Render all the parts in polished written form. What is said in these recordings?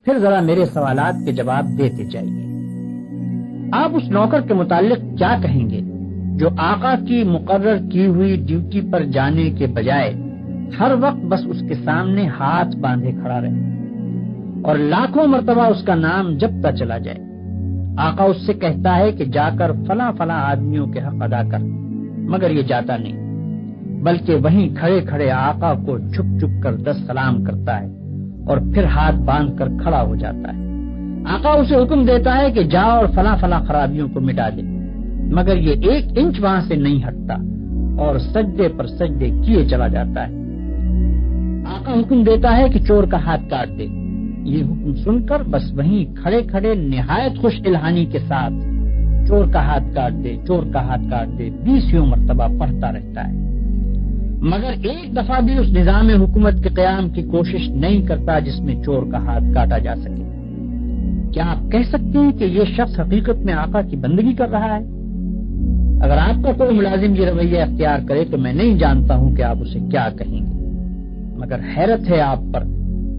پھر ذرا میرے سوالات کے جواب دیتے جائیے۔ آپ اس نوکر کے متعلق کیا کہیں گے جو آقا کی مقرر کی ہوئی ڈیوٹی پر جانے کے بجائے ہر وقت بس اس کے سامنے ہاتھ باندھے کھڑا رہے اور لاکھوں مرتبہ اس کا نام جپتا چلا جائے؟ آقا اس سے کہتا ہے کہ جا کر فلاں فلاں آدمیوں کے حق ادا کر، مگر یہ جاتا نہیں، بلکہ وہیں کھڑے کھڑے آقا کو جھک جھک کر 10 سلام کرتا ہے اور پھر ہاتھ باندھ کر کھڑا ہو جاتا ہے۔ آقا اسے حکم دیتا ہے کہ جا اور فلاں فلاں خرابیوں کو مٹا دے، مگر یہ 1 انچ وہاں سے نہیں ہٹتا اور سجدے پر سجدے کیے چلا جاتا ہے۔ آقا حکم دیتا ہے کہ چور کا ہاتھ کاٹ دے، یہ حکم سن کر بس وہیں کھڑے کھڑے نہایت خوش الہانی کے ساتھ چور کا ہاتھ کاٹ دے، چور کا ہاتھ کاٹ دے 20 مرتبہ پڑھتا رہتا ہے، مگر ایک دفعہ بھی اس نظام حکومت کے قیام کی کوشش نہیں کرتا جس میں چور کا ہاتھ کاٹا جا سکے۔ کیا آپ کہہ سکتے ہیں کہ یہ شخص حقیقت میں آقا کی بندگی کر رہا ہے؟ اگر آپ کا کوئی ملازم یہ رویہ اختیار کرے تو میں نہیں جانتا ہوں کہ آپ اسے کیا کہیں گے، مگر حیرت ہے آپ پر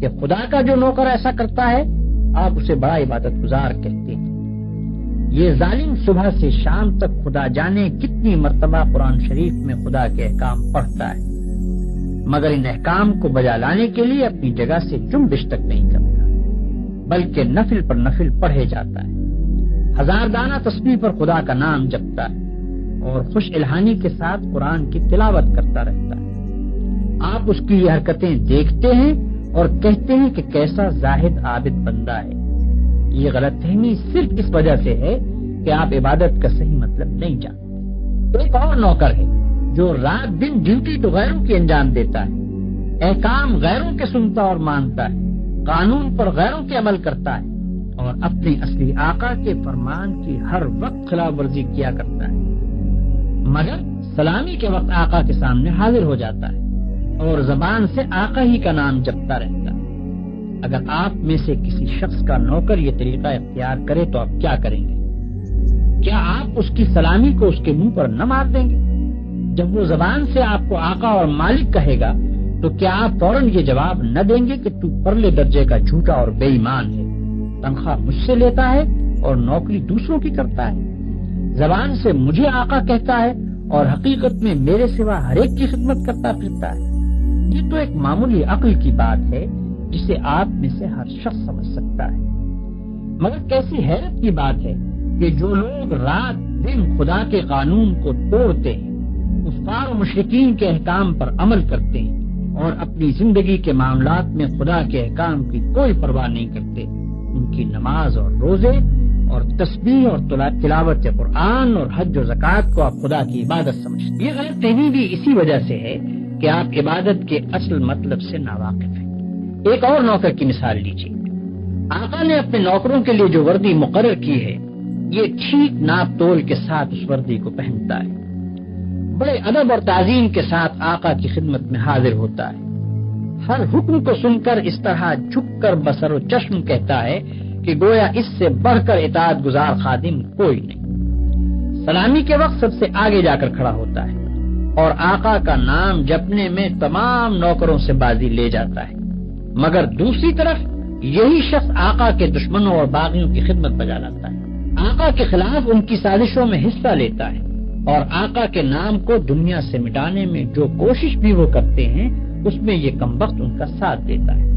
کہ خدا کا جو نوکر ایسا کرتا ہے آپ اسے بڑا عبادت گزار کہتے ہیں۔ یہ ظالم صبح سے شام تک خدا جانے کتنی مرتبہ قرآن شریف میں خدا کے احکام پڑھتا ہے، مگر ان احکام کو بجا لانے کے لیے اپنی جگہ سے جنبش تک نہیں کرتا، بلکہ نفل پر نفل پڑھے جاتا ہے، 1000 دانہ تسبیح پر خدا کا نام جپتا ہے اور خوش الہانی کے ساتھ قرآن کی تلاوت کرتا رہتا ہے۔ آپ اس کی یہ حرکتیں دیکھتے ہیں اور کہتے ہیں کہ کیسا زاہد عابد بندہ ہے۔ یہ غلط فہمی صرف اس وجہ سے ہے کہ آپ عبادت کا صحیح مطلب نہیں جانتے۔ ایک اور نوکر ہے جو رات دن ڈیوٹی تو غیروں کی انجام دیتا ہے، احکام غیروں کے سنتا اور مانتا ہے، قانون پر غیروں کے عمل کرتا ہے اور اپنے اصلی آقا کے فرمان کی ہر وقت خلاف ورزی کیا کرتا ہے، مگر سلامی کے وقت آقا کے سامنے حاضر ہو جاتا ہے اور زبان سے آقا ہی کا نام جپتا رہتا ہے۔ اگر آپ میں سے کسی شخص کا نوکر یہ طریقہ اختیار کرے تو آپ کیا کریں گے؟ کیا آپ اس کی سلامی کو اس کے منہ پر نہ مار دیں گے؟ جب وہ زبان سے آپ کو آقا اور مالک کہے گا تو کیا آپ فوراً یہ جواب نہ دیں گے کہ تو پرلے درجے کا جھوٹا اور بے ایمان ہے، تنخواہ مجھ سے لیتا ہے اور نوکری دوسروں کی کرتا ہے، زبان سے مجھے آقا کہتا ہے اور حقیقت میں میرے سوا ہر ایک کی خدمت کرتا پھرتا ہے؟ یہ تو ایک معمولی عقل کی بات ہے جسے آپ میں سے ہر شخص سمجھ سکتا ہے، مگر کیسی حیرت کی بات ہے کہ جو لوگ رات دن خدا کے قانون کو توڑتے ہیں، کفار و مشرکین کے احکام پر عمل کرتے ہیں اور اپنی زندگی کے معاملات میں خدا کے احکام کی کوئی پرواہ نہیں کرتے، ان کی نماز اور روزے اور تسبیح اور تلاوت قرآن اور حج و زکوٰۃ کو آپ خدا کی عبادت سمجھتے ہیں۔ یہ غلط فہمی بھی اسی وجہ سے ہے کہ آپ عبادت کے اصل مطلب سے ناواقف ہیں۔ ایک اور نوکر کی مثال لیجیے۔ آقا نے اپنے نوکروں کے لیے جو وردی مقرر کی ہے یہ ٹھیک ناپ تول کے ساتھ اس وردی کو پہنتا ہے، بڑے ادب اور تعظیم کے ساتھ آقا کی خدمت میں حاضر ہوتا ہے، ہر حکم کو سن کر اس طرح جھک کر بصر و چشم کہتا ہے کہ گویا اس سے بڑھ کر اطاعت گزار خادم کوئی نہیں، سلامی کے وقت سب سے آگے جا کر کھڑا ہوتا ہے اور آقا کا نام جپنے میں تمام نوکروں سے بازی لے جاتا ہے، مگر دوسری طرف یہی شخص آقا کے دشمنوں اور باغیوں کی خدمت بجا لاتا ہے، آقا کے خلاف ان کی سازشوں میں حصہ لیتا ہے اور آقا کے نام کو دنیا سے مٹانے میں جو کوشش بھی وہ کرتے ہیں اس میں یہ کمبخت ان کا ساتھ دیتا ہے۔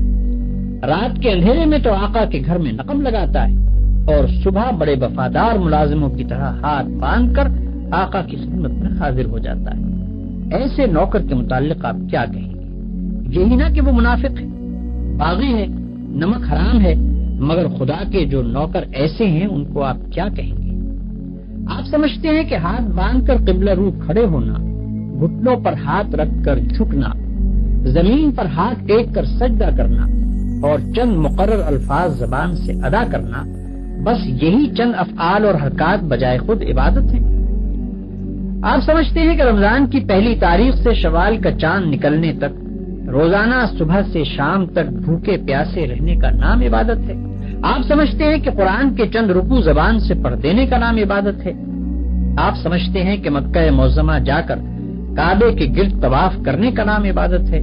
رات کے اندھیرے میں تو آقا کے گھر میں نقم لگاتا ہے اور صبح بڑے وفادار ملازموں کی طرح ہاتھ باندھ کر آقا کی خدمت میں حاضر ہو جاتا ہے۔ ایسے نوکر کے متعلق آپ کیا کہیں گے؟ یہی نہ کہ وہ منافق ہے، باغی ہے، نمک حرام ہے، مگر خدا کے جو نوکر ایسے ہیں ان کو آپ کیا کہیں گے؟ آپ سمجھتے ہیں کہ ہاتھ باندھ کر قبلہ رو کھڑے ہونا، گھٹنوں پر ہاتھ رکھ کر جھکنا، زمین پر ہاتھ ٹیک کر سجدہ کرنا اور چند مقرر الفاظ زبان سے ادا کرنا، بس یہی چند افعال اور حرکات بجائے خود عبادت ہے؟ آپ سمجھتے ہیں کہ رمضان کی پہلی تاریخ سے شوال کا چاند نکلنے تک روزانہ صبح سے شام تک بھوکے پیاسے رہنے کا نام عبادت ہے؟ آپ سمجھتے ہیں کہ قرآن کے چند رکوع زبان سے پڑھ دینے کا نام عبادت ہے؟ آپ سمجھتے ہیں کہ مکہ معظمہ جا کر کعبے کے گرد طواف کرنے کا نام عبادت ہے؟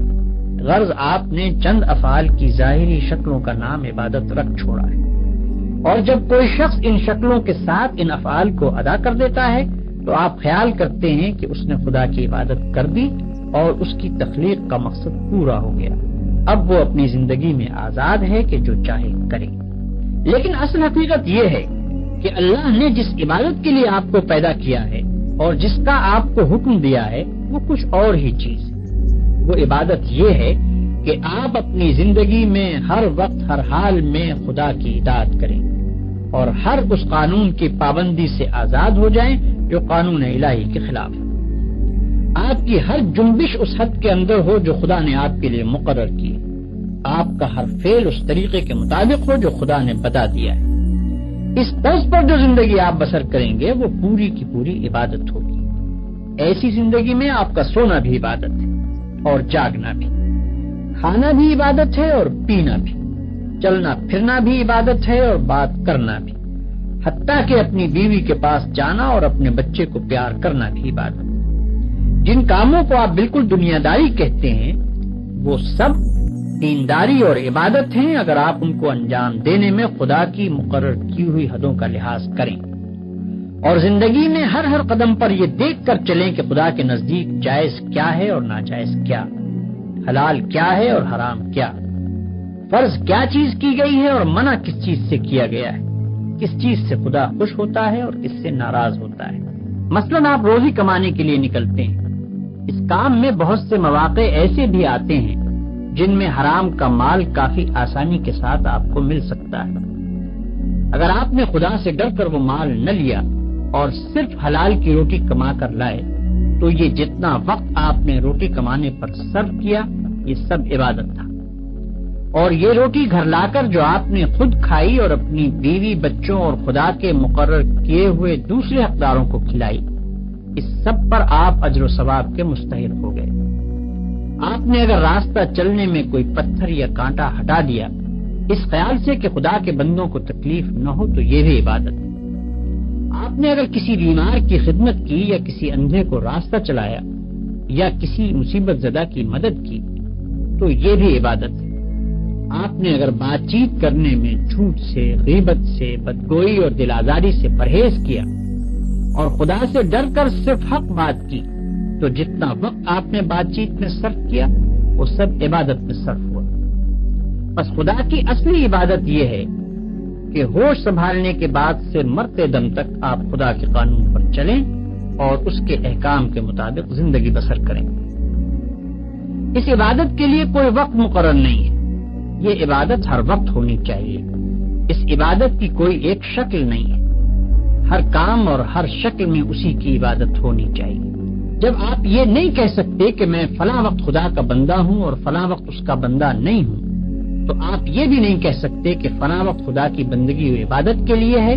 غرض آپ نے چند افعال کی ظاہری شکلوں کا نام عبادت رکھ چھوڑا ہے، اور جب کوئی شخص ان شکلوں کے ساتھ ان افعال کو ادا کر دیتا ہے تو آپ خیال کرتے ہیں کہ اس نے خدا کی عبادت کر دی اور اس کی تخلیق کا مقصد پورا ہو گیا، اب وہ اپنی زندگی میں آزاد ہے کہ جو چاہے کرے۔ لیکن اصل حقیقت یہ ہے کہ اللہ نے جس عبادت کے لیے آپ کو پیدا کیا ہے اور جس کا آپ کو حکم دیا ہے وہ کچھ اور ہی چیز ہے۔ وہ عبادت یہ ہے کہ آپ اپنی زندگی میں ہر وقت ہر حال میں خدا کی اطاعت کریں اور ہر اس قانون کی پابندی سے آزاد ہو جائیں جو قانون الہی کے خلاف ہے۔ آپ کی ہر جنبش اس حد کے اندر ہو جو خدا نے آپ کے لیے مقرر کی ہے، آپ کا ہر فعل اس طریقے کے مطابق ہو جو خدا نے بتا دیا ہے۔ اس طرز پر جو زندگی آپ بسر کریں گے وہ پوری کی پوری عبادت ہوگی۔ ایسی زندگی میں آپ کا سونا بھی عبادت ہے اور جاگنا بھی، کھانا بھی عبادت ہے اور پینا بھی، چلنا پھرنا بھی عبادت ہے اور بات کرنا بھی، حتیٰ کہ اپنی بیوی کے پاس جانا اور اپنے بچے کو پیار کرنا بھی عبادت ہے۔ جن کاموں کو آپ بالکل دنیا داری کہتے ہیں وہ سب دینداری اور عبادت ہیں اگر آپ ان کو انجام دینے میں خدا کی مقرر کی ہوئی حدوں کا لحاظ کریں اور زندگی میں ہر قدم پر یہ دیکھ کر چلیں کہ خدا کے نزدیک جائز کیا ہے اور ناجائز کیا، حلال کیا ہے اور حرام کیا، فرض کیا چیز کی گئی ہے اور منع کس چیز سے کیا گیا ہے، کس چیز سے خدا خوش ہوتا ہے اور کس سے ناراض ہوتا ہے۔ مثلاً آپ روزی کمانے کے لیے نکلتے ہیں، اس کام میں بہت سے مواقع ایسے بھی آتے ہیں جن میں حرام کا مال کافی آسانی کے ساتھ آپ کو مل سکتا ہے۔ اگر آپ نے خدا سے ڈر کر وہ مال نہ لیا اور صرف حلال کی روٹی کما کر لائے تو یہ جتنا وقت آپ نے روٹی کمانے پر صرف کیا یہ سب عبادت تھا، اور یہ روٹی گھر لا کر جو آپ نے خود کھائی اور اپنی بیوی بچوں اور خدا کے مقرر کیے ہوئے دوسرے حقداروں کو کھلائی، اس سب پر آپ اجر و ثواب کے مستحق ہو گئے۔ آپ نے اگر راستہ چلنے میں کوئی پتھر یا کانٹا ہٹا دیا اس خیال سے کہ خدا کے بندوں کو تکلیف نہ ہو تو یہ بھی عبادت ہے۔ آپ نے اگر کسی بیمار کی خدمت کی یا کسی اندھے کو راستہ چلایا یا کسی مصیبت زدہ کی مدد کی تو یہ بھی عبادت ہے۔ آپ نے اگر بات چیت کرنے میں جھوٹ سے، غیبت سے، بدگوئی اور دل آزاری سے پرہیز کیا اور خدا سے ڈر کر صرف حق بات کی تو جتنا وقت آپ نے بات چیت میں صرف کیا وہ سب عبادت میں صرف ہوا۔ بس خدا کی اصلی عبادت یہ ہے کہ ہوش سنبھالنے کے بعد سے مرتے دم تک آپ خدا کے قانون پر چلیں اور اس کے احکام کے مطابق زندگی بسر کریں۔ اس عبادت کے لیے کوئی وقت مقرر نہیں ہے، یہ عبادت ہر وقت ہونی چاہیے۔ اس عبادت کی کوئی ایک شکل نہیں ہے، ہر کام اور ہر شکل میں اسی کی عبادت ہونی چاہیے۔ جب آپ یہ نہیں کہہ سکتے کہ میں فلاں وقت خدا کا بندہ ہوں اور فلاں وقت اس کا بندہ نہیں ہوں تو آپ یہ بھی نہیں کہہ سکتے کہ فلاں وقت خدا کی بندگی و عبادت کے لیے ہے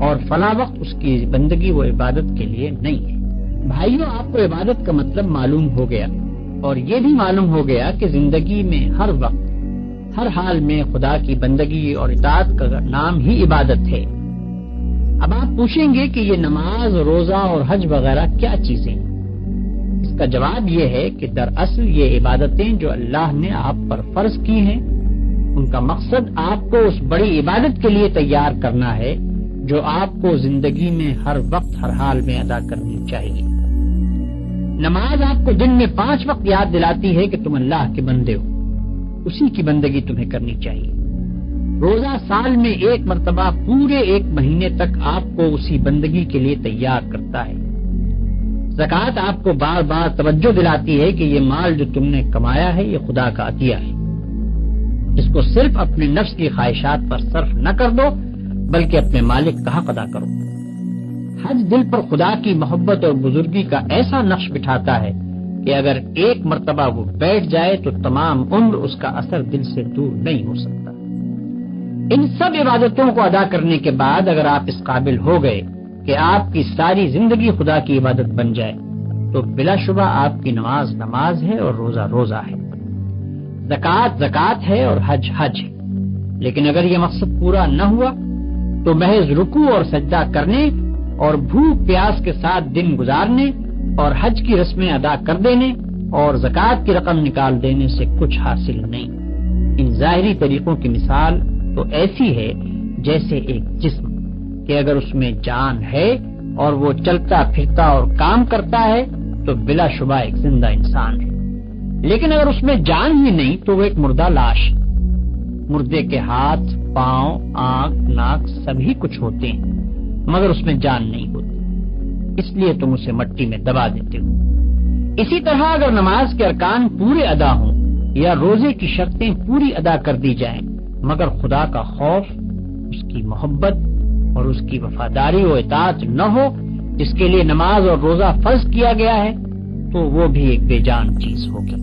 اور فلاں وقت اس کی بندگی و عبادت کے لیے نہیں ہے۔ بھائیوں، آپ کو عبادت کا مطلب معلوم ہو گیا اور یہ بھی معلوم ہو گیا کہ زندگی میں ہر وقت ہر حال میں خدا کی بندگی اور اطاعت کا نام ہی عبادت ہے۔ اب آپ پوچھیں گے کہ یہ نماز، روزہ اور حج وغیرہ کیا چیزیں ہیں؟ اس کا جواب یہ ہے کہ دراصل یہ عبادتیں جو اللہ نے آپ پر فرض کی ہیں ان کا مقصد آپ کو اس بڑی عبادت کے لیے تیار کرنا ہے جو آپ کو زندگی میں ہر وقت ہر حال میں ادا کرنی چاہیے۔ نماز آپ کو دن میں 5 وقت یاد دلاتی ہے کہ تم اللہ کے بندے ہو، اسی کی بندگی تمہیں کرنی چاہیے۔ روزہ سال میں 1 مرتبہ پورے 1 مہینے تک آپ کو اسی بندگی کے لیے تیار کرتا ہے۔ زکوٰۃ آپ کو بار بار توجہ دلاتی ہے کہ یہ مال جو تم نے کمایا ہے یہ خدا کا عطیہ ہے، اس کو صرف اپنے نفس کی خواہشات پر صرف نہ کر دو بلکہ اپنے مالک کا حق ادا کرو۔ حج دل پر خدا کی محبت اور بزرگی کا ایسا نقش بٹھاتا ہے کہ اگر 1 مرتبہ وہ بیٹھ جائے تو تمام عمر اس کا اثر دل سے دور نہیں ہو سکتا۔ ان سب عبادتوں کو ادا کرنے کے بعد اگر آپ اس قابل ہو گئے کہ آپ کی ساری زندگی خدا کی عبادت بن جائے تو بلا شبہ آپ کی نماز نماز ہے اور روزہ روزہ ہے، زکوٰۃ زکوٰۃ ہے اور حج حج ہے۔ لیکن اگر یہ مقصد پورا نہ ہوا تو محض رکوع اور سجدہ کرنے اور بھوک پیاس کے ساتھ دن گزارنے اور حج کی رسمیں ادا کر دینے اور زکوٰۃ کی رقم نکال دینے سے کچھ حاصل نہیں۔ ان ظاہری طریقوں کی مثال تو ایسی ہے جیسے ایک جسم کہ اگر اس میں جان ہے اور وہ چلتا پھرتا اور کام کرتا ہے تو بلا شبہ ایک زندہ انسان ہے، لیکن اگر اس میں جان ہی نہیں تو وہ ایک مردہ لاش ہے۔ مردے کے ہاتھ، پاؤں، آنکھ، ناک سبھی کچھ ہوتے ہیں مگر اس میں جان نہیں ہوتی، اس لیے تم اسے مٹی میں دبا دیتے ہو۔ اسی طرح اگر نماز کے ارکان پورے ادا ہوں یا روزے کی شرطیں پوری ادا کر دی جائیں مگر خدا کا خوف، اس کی محبت اور اس کی وفاداری و اطاعت نہ ہو جس کے لیے نماز اور روزہ فرض کیا گیا ہے، تو وہ بھی ایک بے جان چیز ہوگی۔